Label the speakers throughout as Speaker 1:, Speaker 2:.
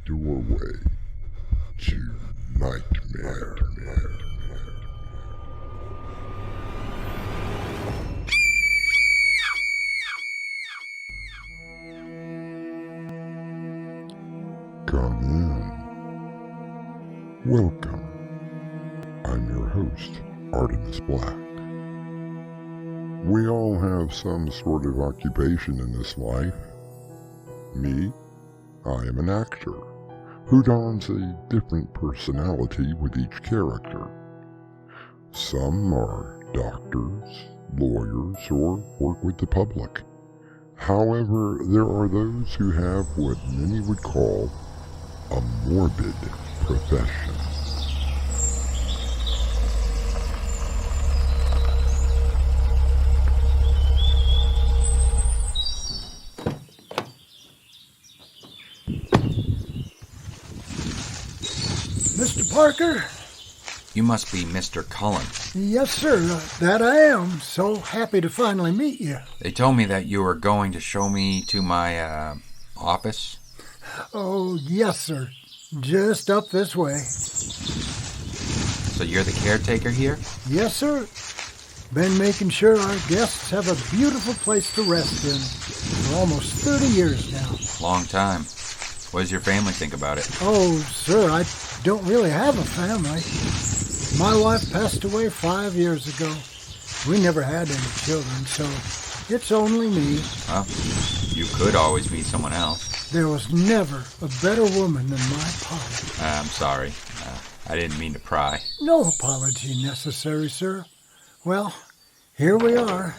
Speaker 1: doorway to nightmare. Come in. Welcome. I'm your host, Artemis Black. We all have some sort of occupation in this life. Me, I am an actor who dons a different personality with each character. Some are doctors, lawyers, or work with the public. However, there are those who have what many would call a morbid profession.
Speaker 2: Mr. Parker?
Speaker 3: You must be Mr. Cullen.
Speaker 2: Yes, sir. That I am. So happy to finally meet you.
Speaker 3: They told me that you were going to show me to my, office.
Speaker 2: Oh, yes, sir. Just up this way.
Speaker 3: So you're the caretaker here?
Speaker 2: Yes, sir. Been making sure our guests have a beautiful place to rest in for almost 30 years now.
Speaker 3: Long time. What does your family think about it?
Speaker 2: Oh, sir, I don't really have a family. My wife passed away 5 years ago. We never had any children, so it's only me.
Speaker 3: Well, you could always meet someone else.
Speaker 2: There was never a better woman than my Polly.
Speaker 3: I'm sorry. I didn't mean to pry.
Speaker 2: No apology necessary, sir. Well, here we are.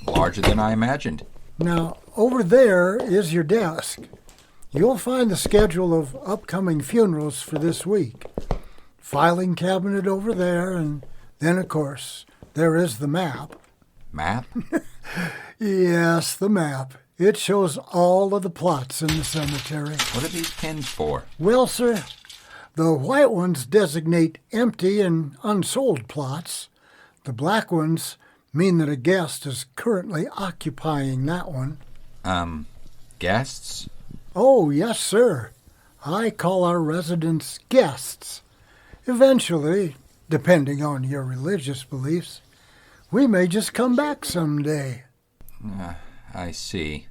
Speaker 3: Larger than I imagined.
Speaker 2: Now, over there is your desk. You'll find the schedule of upcoming funerals for this week. Filing cabinet over there, and then, of course, there is the map.
Speaker 3: Map?
Speaker 2: Yes, the map. It shows all of the plots in the cemetery.
Speaker 3: What are these pins for?
Speaker 2: Well, sir, the white ones designate empty and unsold plots. The black ones mean that a guest is currently occupying that one.
Speaker 3: Guests?
Speaker 2: Oh, yes, sir. I call our residents guests. Eventually, depending on your religious beliefs, we may just come back someday.
Speaker 3: I see.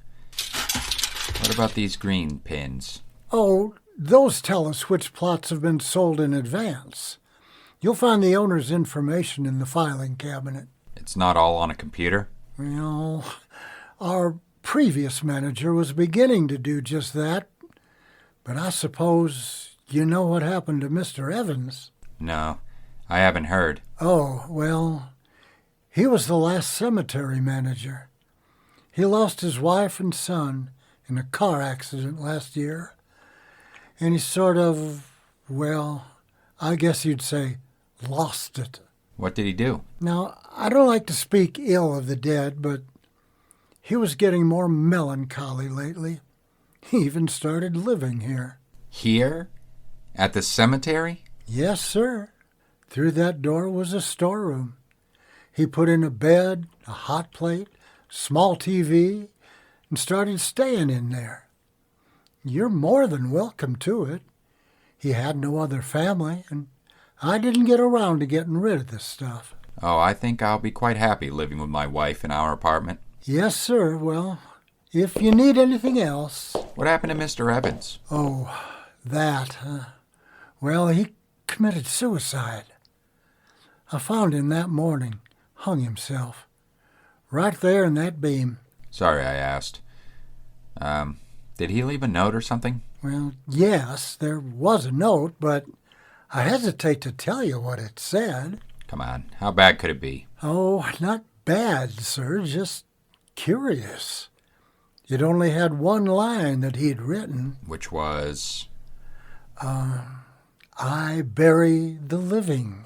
Speaker 3: What about these green pins?
Speaker 2: Oh, those tell us which plots have been sold in advance. You'll find the owner's information in the filing cabinet.
Speaker 3: It's not all on a computer?
Speaker 2: Well, our previous manager was beginning to do just that, but I suppose you know what happened to Mr. Evans.
Speaker 3: No, I haven't heard.
Speaker 2: Oh, well, he was the last cemetery manager. He lost his wife and son in a car accident last year, and he sort of, well, I guess you'd say, lost it.
Speaker 3: What did he do?
Speaker 2: Now, I don't like to speak ill of the dead, but he was getting more melancholy lately. He even started living here.
Speaker 3: Here? At the cemetery?
Speaker 2: Yes, sir. Through that door was a storeroom. He put in a bed, a hot plate, small TV, and started staying in there. You're more than welcome to it. He had no other family, and I didn't get around to getting rid of this stuff.
Speaker 3: Oh, I think I'll be quite happy living with my wife in our apartment.
Speaker 2: Yes, sir. Well, if you need anything else...
Speaker 3: What happened to Mr. Evans?
Speaker 2: Oh, that. Well, he committed suicide. I found him that morning, hung himself, right there in that beam.
Speaker 3: Sorry I asked. Did he leave a note or something?
Speaker 2: Well, yes, there was a note, but I hesitate to tell you what it said.
Speaker 3: Come on, how bad could it be?
Speaker 2: Oh, not bad, sir, just curious. It only had one line that he'd written.
Speaker 3: Which was?
Speaker 2: I bury the living.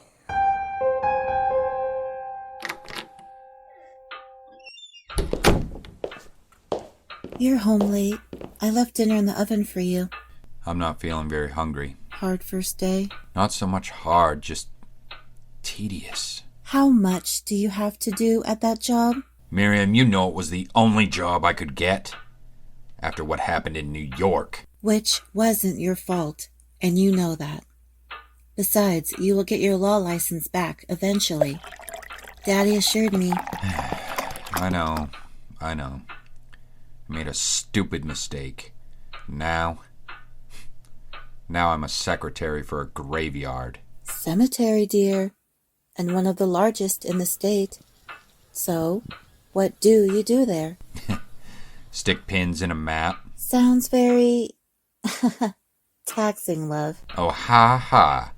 Speaker 4: You're home late. I left dinner in the oven for you.
Speaker 3: I'm not feeling very hungry.
Speaker 4: Hard first day?
Speaker 3: Not so much hard, just tedious.
Speaker 4: How much do you have to do at that job?
Speaker 3: Miriam, you know it was the only job I could get. After what happened in New York.
Speaker 4: Which wasn't your fault, and you know that. Besides, you will get your law license back eventually. Daddy assured me.
Speaker 3: I know. I made a stupid mistake. Now I'm a secretary for a graveyard.
Speaker 4: Cemetery, dear, and one of the largest in the state. So, what do you do there?
Speaker 3: Stick pins in a map.
Speaker 4: Sounds very taxing, love.
Speaker 3: Oh, ha ha.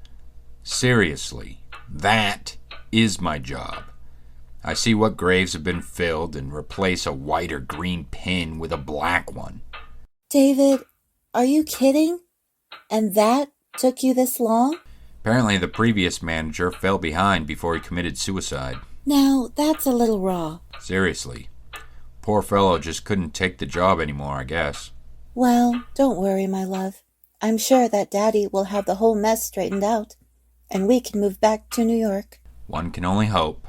Speaker 3: Seriously, that is my job. I see what graves have been filled and replace a white or green pin with a black one.
Speaker 4: David, are you kidding? And that took you this long?
Speaker 3: Apparently the previous manager fell behind before he committed suicide.
Speaker 4: Now, that's a little raw.
Speaker 3: Seriously. Poor fellow just couldn't take the job anymore, I guess.
Speaker 4: Well, don't worry, my love. I'm sure that Daddy will have the whole mess straightened out, and we can move back to New York.
Speaker 3: One can only hope.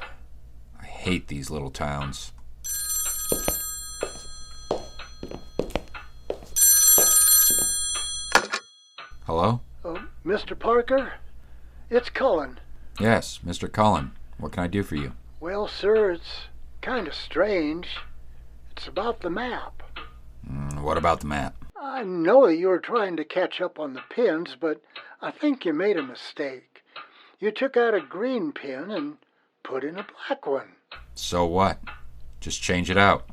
Speaker 3: I hate these little towns. Hello?
Speaker 2: Mr. Parker? It's Cullen.
Speaker 3: Yes, Mr. Cullen. What can I do for you?
Speaker 2: Well, sir, it's kind of strange. It's about the map.
Speaker 3: What about the map?
Speaker 2: I know that you were trying to catch up on the pins, but I think you made a mistake. You took out a green pin and put in a black one.
Speaker 3: So what? Just change it out.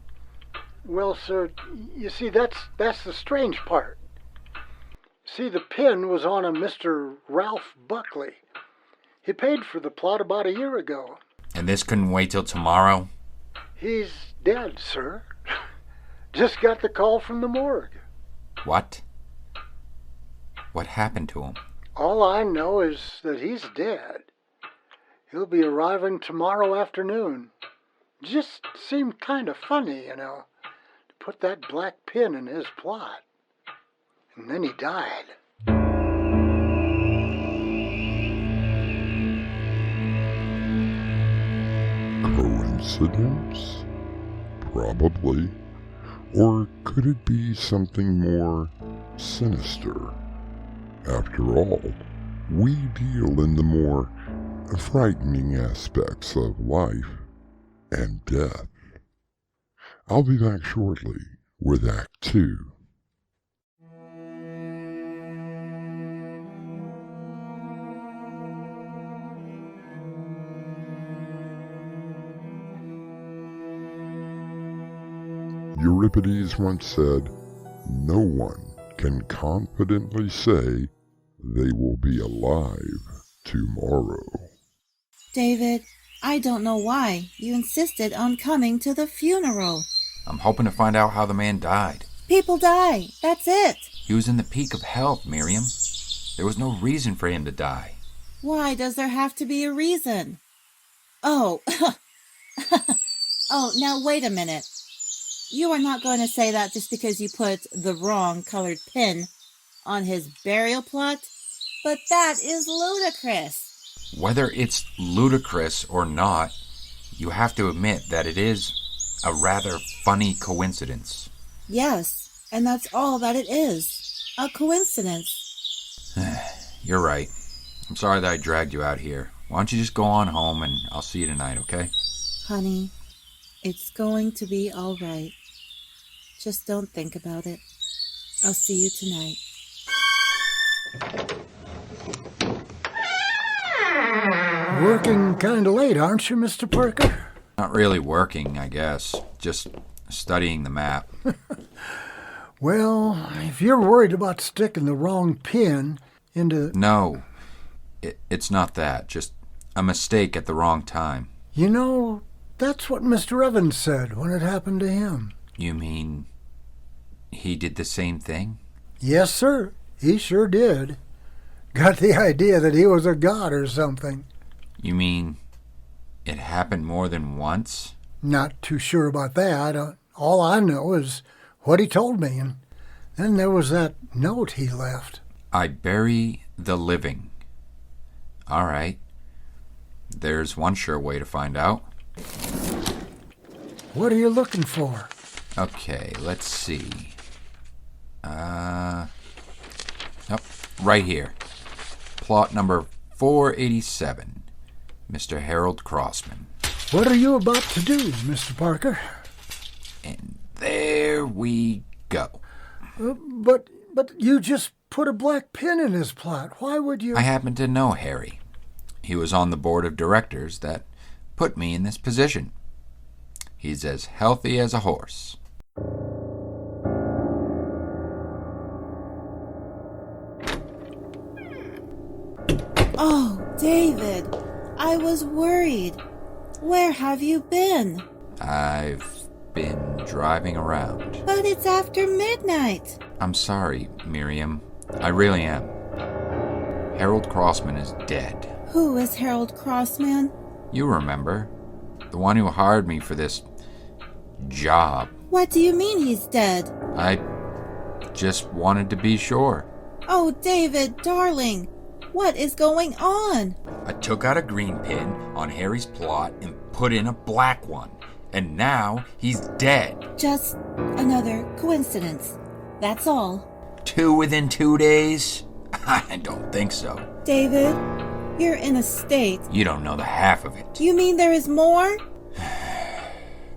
Speaker 2: Well, sir, you see, that's the strange part. See, the pin was on a Mr. Ralph Buckley. He paid for the plot about a year ago.
Speaker 3: And this couldn't wait till tomorrow?
Speaker 2: He's dead, sir. Just got the call from the morgue.
Speaker 3: What? What happened to him?
Speaker 2: All I know is that he's dead. He'll be arriving tomorrow afternoon. Just seemed kind of funny, to put that black pin in his plot. And then he died.
Speaker 1: Coincidence? Probably. Or could it be something more sinister? After all, we deal in the more frightening aspects of life and death. I'll be back shortly with Act 2. Euripides once said, "No one can confidently say they will be alive tomorrow."
Speaker 4: David, I don't know why you insisted on coming to the funeral.
Speaker 3: I'm hoping to find out how the man died.
Speaker 4: People die. That's it.
Speaker 3: He was in the peak of health, Miriam. There was no reason for him to die.
Speaker 4: Why does there have to be a reason? Oh, oh, now wait a minute. You are not going to say that just because you put the wrong colored pin on his burial plot? But that is ludicrous.
Speaker 3: Whether it's ludicrous or not, you have to admit that it is a rather funny coincidence.
Speaker 4: Yes, and that's all that it is. A coincidence.
Speaker 3: You're right. I'm sorry that I dragged you out here. Why don't you just go on home and I'll see you tonight, okay?
Speaker 4: Honey, it's going to be all right. Just don't think about it. I'll see you tonight.
Speaker 2: Working kind of late, aren't you, Mr. Parker?
Speaker 3: Not really working, I guess. Just studying the map.
Speaker 2: Well, if you're worried about sticking the wrong pin into...
Speaker 3: No, it's not that. Just a mistake at the wrong time.
Speaker 2: That's what Mr. Evans said when it happened to him.
Speaker 3: You mean he did the same thing?
Speaker 2: Yes, sir. He sure did. Got the idea that he was a god or something.
Speaker 3: You mean it happened more than once?
Speaker 2: Not too sure about that. All I know is what he told me, and then there was that note he left.
Speaker 3: I bury the living. All right. There's one sure way to find out.
Speaker 2: What are you looking for?
Speaker 3: Okay, let's see. Right here. Plot number 487. Mr. Harold Crossman.
Speaker 2: What are you about to do, Mr. Parker?
Speaker 3: And there we go.
Speaker 2: But you just put a black pin in his plot. Why would you...
Speaker 3: I happen to know Harry. He was on the board of directors that put me in this position. He's as healthy as a horse.
Speaker 4: Oh, David, I was worried. Where have you been?
Speaker 3: I've been driving around.
Speaker 4: But it's after midnight.
Speaker 3: I'm sorry, Miriam. I really am. Harold Crossman is dead.
Speaker 4: Who is Harold Crossman?
Speaker 3: You remember. The one who hired me for this job.
Speaker 4: What do you mean he's dead?
Speaker 3: I just wanted to be sure.
Speaker 4: Oh, David, darling, what is going on?
Speaker 3: I took out a green pin on Harry's plot and put in a black one. And now he's dead.
Speaker 4: Just another coincidence. That's all.
Speaker 3: 2 within 2 days? I don't think so.
Speaker 4: David, you're in a state.
Speaker 3: You don't know the half of it.
Speaker 4: You mean there is more?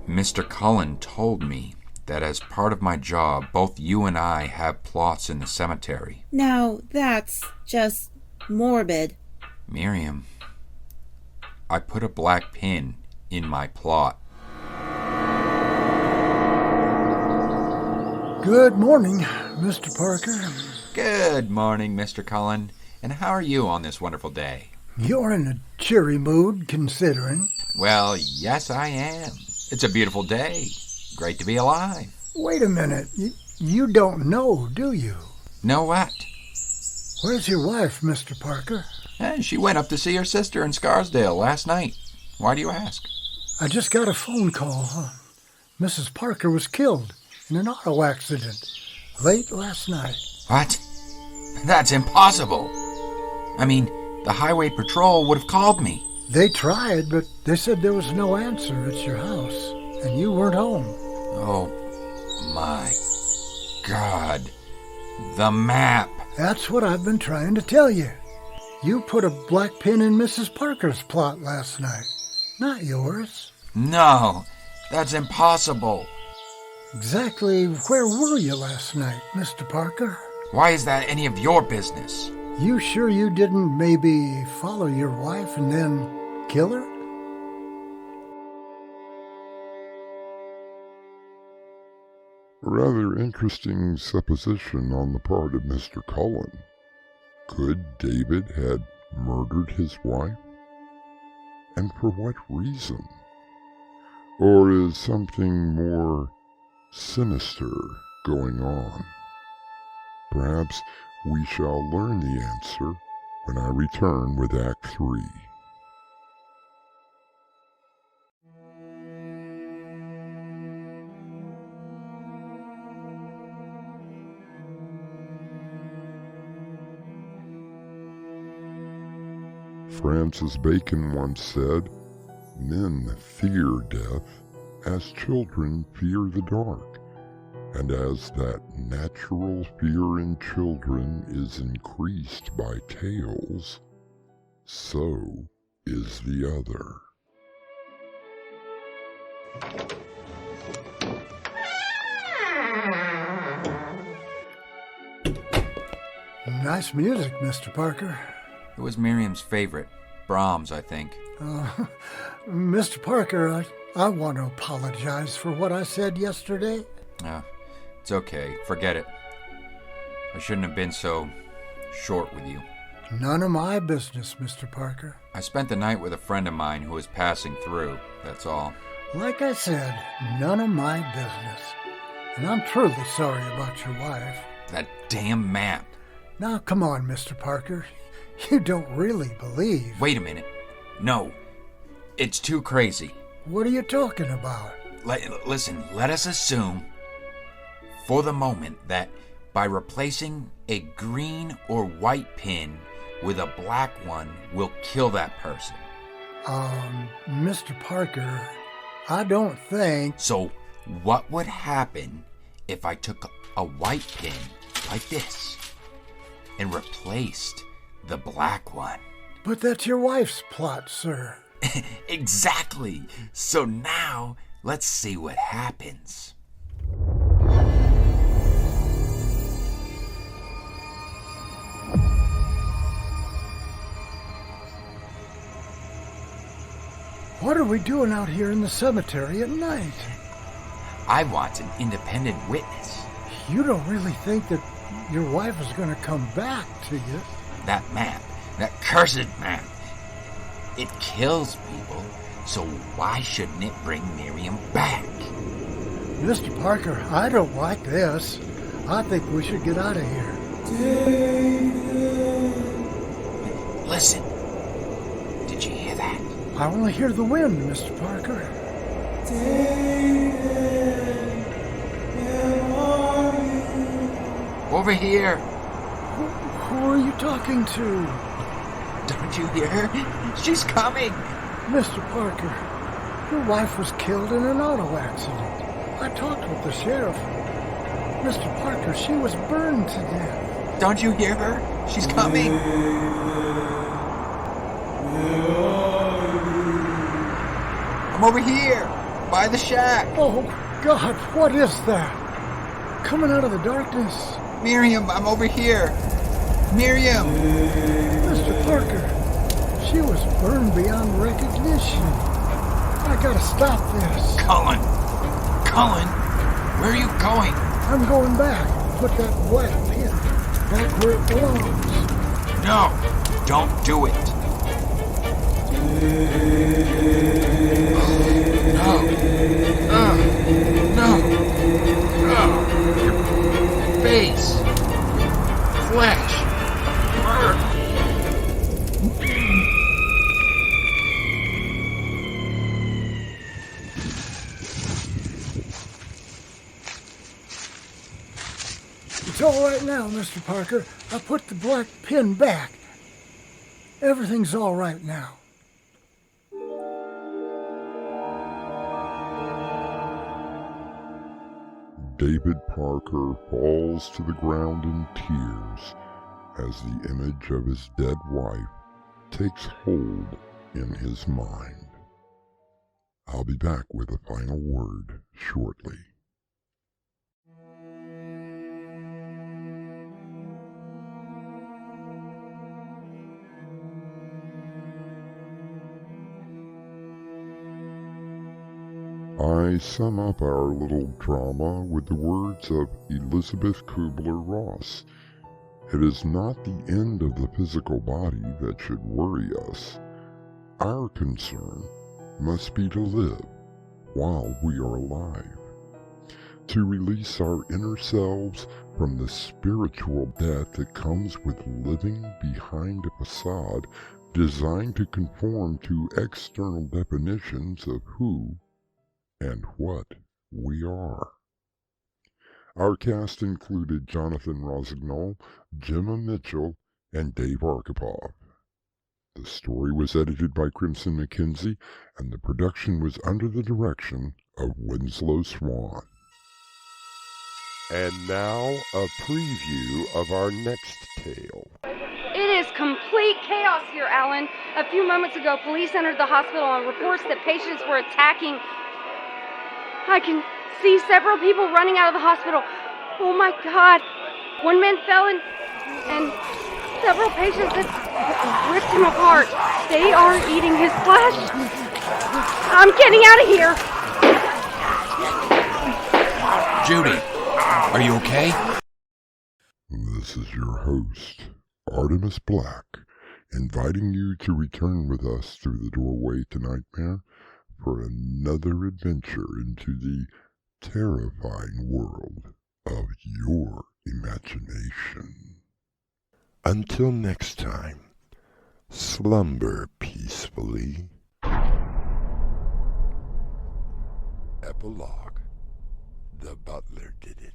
Speaker 3: Mr. Cullen told me that as part of my job, both you and I have plots in the cemetery.
Speaker 4: Now, that's just morbid.
Speaker 3: Miriam, I put a black pin in my plot.
Speaker 2: Good morning, Mr. Parker.
Speaker 3: Good morning, Mr. Cullen. And how are you on this wonderful day?
Speaker 2: You're in a cheery mood, considering.
Speaker 3: Well, yes, I am. It's a beautiful day. Great to be alive.
Speaker 2: Wait a minute. You don't know, do you?
Speaker 3: Know what?
Speaker 2: Where's your wife, Mr. Parker?
Speaker 3: She went up to see her sister in Scarsdale last night. Why do you ask?
Speaker 2: I just got a phone call. Mrs. Parker was killed in an auto accident late last night.
Speaker 3: What? That's impossible. I mean, the highway patrol would have called me.
Speaker 2: They tried, but they said there was no answer at your house, and you weren't home.
Speaker 3: Oh, my God. The map.
Speaker 2: That's what I've been trying to tell you. You put a black pin in Mrs. Parker's plot last night, not yours.
Speaker 3: No, that's impossible.
Speaker 2: Exactly where were you last night, Mr. Parker?
Speaker 3: Why is that any of your business?
Speaker 2: You sure you didn't maybe follow your wife and then kill her?
Speaker 1: A rather interesting supposition on the part of Mr. Cullen. Could David had murdered his wife? And for what reason? Or is something more sinister going on? Perhaps we shall learn the answer when I return with Act 3. Francis Bacon once said, "Men fear death as children fear the dark, and as that natural fear in children is increased by tales, so is the other."
Speaker 2: Nice music, Mr. Parker.
Speaker 3: It was Miriam's favorite. Brahms, I think.
Speaker 2: Mr. Parker, I want to apologize for what I said yesterday.
Speaker 3: It's okay. Forget it. I shouldn't have been so short with you.
Speaker 2: None of my business, Mr. Parker.
Speaker 3: I spent the night with a friend of mine who was passing through, that's all.
Speaker 2: Like I said, none of my business. And I'm truly sorry about your wife.
Speaker 3: That damn map.
Speaker 2: Now, come on, Mr. Parker. You don't really believe...
Speaker 3: Wait a minute. No. It's too crazy.
Speaker 2: What are you talking about?
Speaker 3: Listen, let us assume, for the moment, that by replacing a green or white pin with a black one will kill that person.
Speaker 2: Mr. Parker, I don't think...
Speaker 3: So what would happen if I took a white pin like this and replaced the black one?
Speaker 2: But that's your wife's plot, sir.
Speaker 3: Exactly. So now let's see what happens.
Speaker 2: What are we doing out here in the cemetery at night?
Speaker 3: I want an independent witness.
Speaker 2: You don't really think that your wife is going to come back, do you?
Speaker 3: That map, that cursed map, it kills people, so why shouldn't it bring Miriam back?
Speaker 2: Mr. Parker, I don't like this. I think we should get out of here.
Speaker 3: Listen, did you hear that?
Speaker 2: I only hear the wind, Mr. Parker.
Speaker 3: Over here.
Speaker 2: Who are you talking to?
Speaker 3: Don't you hear her? She's coming.
Speaker 2: Mr. Parker, your wife was killed in an auto accident. I talked with the sheriff. Mr. Parker, she was burned to death.
Speaker 3: Don't you hear her? She's coming. I'm over here, by the shack.
Speaker 2: Oh, God, what is that? Coming out of the darkness.
Speaker 3: Miriam, I'm over here. Miriam.
Speaker 2: Mr. Parker, she was burned beyond recognition. I gotta stop this.
Speaker 3: Cullen, where are you going?
Speaker 2: I'm going back. Put that black pin back where it belongs.
Speaker 3: No, don't do it. No. Your face. Flesh.
Speaker 2: It's all right now, Mr. Parker. I put the black pin back. Everything's all right now.
Speaker 1: David Parker falls to the ground in tears as the image of his dead wife takes hold in his mind. I'll be back with a final word shortly. I sum up our little drama with the words of Elizabeth Kubler-Ross. It is not the end of the physical body that should worry us. Our concern must be to live while we are alive, to release our inner selves from the spiritual death that comes with living behind a facade designed to conform to external definitions of who and what we are. Our cast included Jonathan Rossignol, Jemma Mitchell, and Dave Arkipov. The story was edited by Crimson McKenzie, and the production was under the direction of Winslow Swan. And now, a preview of our next tale.
Speaker 5: It is complete chaos here, Alan. A few moments ago, police entered the hospital on reports that patients were attacking. I can see several people running out of the hospital. Oh my God. One man fell and several patients had ripped him apart. They are eating his flesh. I'm getting out of here.
Speaker 3: Judy, are you okay?
Speaker 1: This is your host, Artemis Black, inviting you to return with us through the doorway to Nightmare for another adventure into the terrifying world of your imagination. Until next time, slumber peacefully. Epilogue. The butler did it.